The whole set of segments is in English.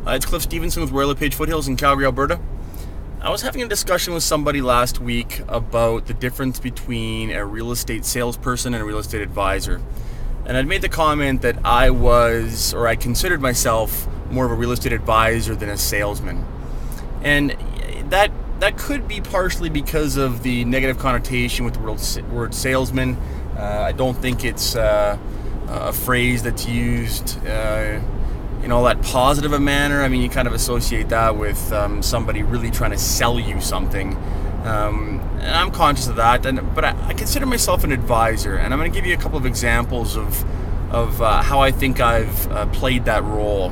It's Cliff Stevenson with Royal LePage Foothills in Calgary, Alberta. I was having a discussion with somebody last week about the difference between a real estate salesperson and a real estate advisor. And I'd made the comment that I considered myself more of a real estate advisor than a salesman. And that could be partially because of the negative connotation with the word salesman. I don't think it's a phrase that's used in all that positive a manner. I mean, you kind of associate that with somebody really trying to sell you something. And I'm conscious of that, but I consider myself an advisor, and I'm going to give you a couple of examples of how I think I've played that role.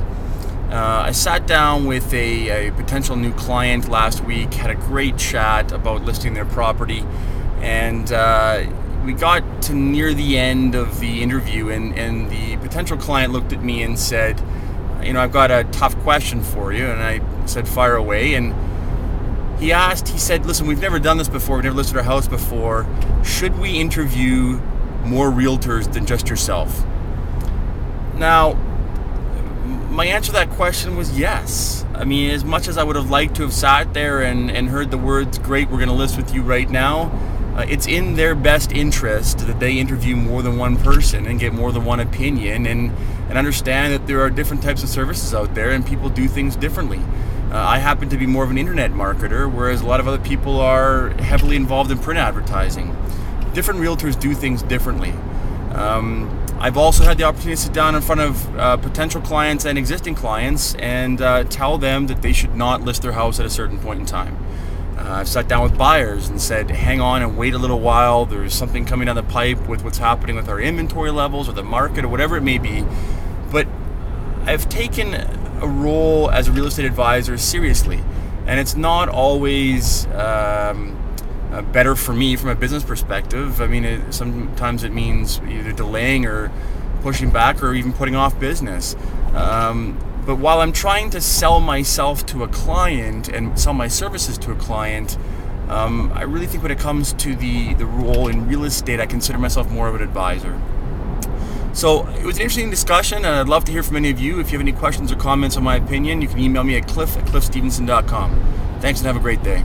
I sat down with a potential new client last week, had a great chat about listing their property, and we got to near the end of the interview, and the potential client looked at me and said, I've got a tough question for you. And I said, fire away. And he said, listen, we've never done this before. We've never listed our house before. Should we interview more realtors than just yourself? Now, my answer to that question was yes. I mean, as much as I would have liked to have sat there and heard the words, great, we're going to list with you right now, it's in their best interest that they interview more than one person and get more than one opinion and understand that there are different types of services out there and people do things differently. I happen to be more of an internet marketer, whereas a lot of other people are heavily involved in print advertising. Different realtors do things differently. I've also had the opportunity to sit down in front of potential clients and existing clients and tell them that they should not list their house at a certain point in time. I've sat down with buyers and said, hang on and wait a little while. There's something coming down the pipe with what's happening with our inventory levels or the market or whatever it may be. But I've taken a role as a real estate advisor seriously. And it's not always better for me from a business perspective. I mean, sometimes it means either delaying or pushing back or even putting off business. But while I'm trying to sell myself to a client and sell my services to a client, I really think when it comes to the role in real estate, I consider myself more of an advisor. So it was an interesting discussion, and I'd love to hear from any of you. If you have any questions or comments on my opinion, you can email me at cliff@cliffstevenson.com. Thanks and have a great day.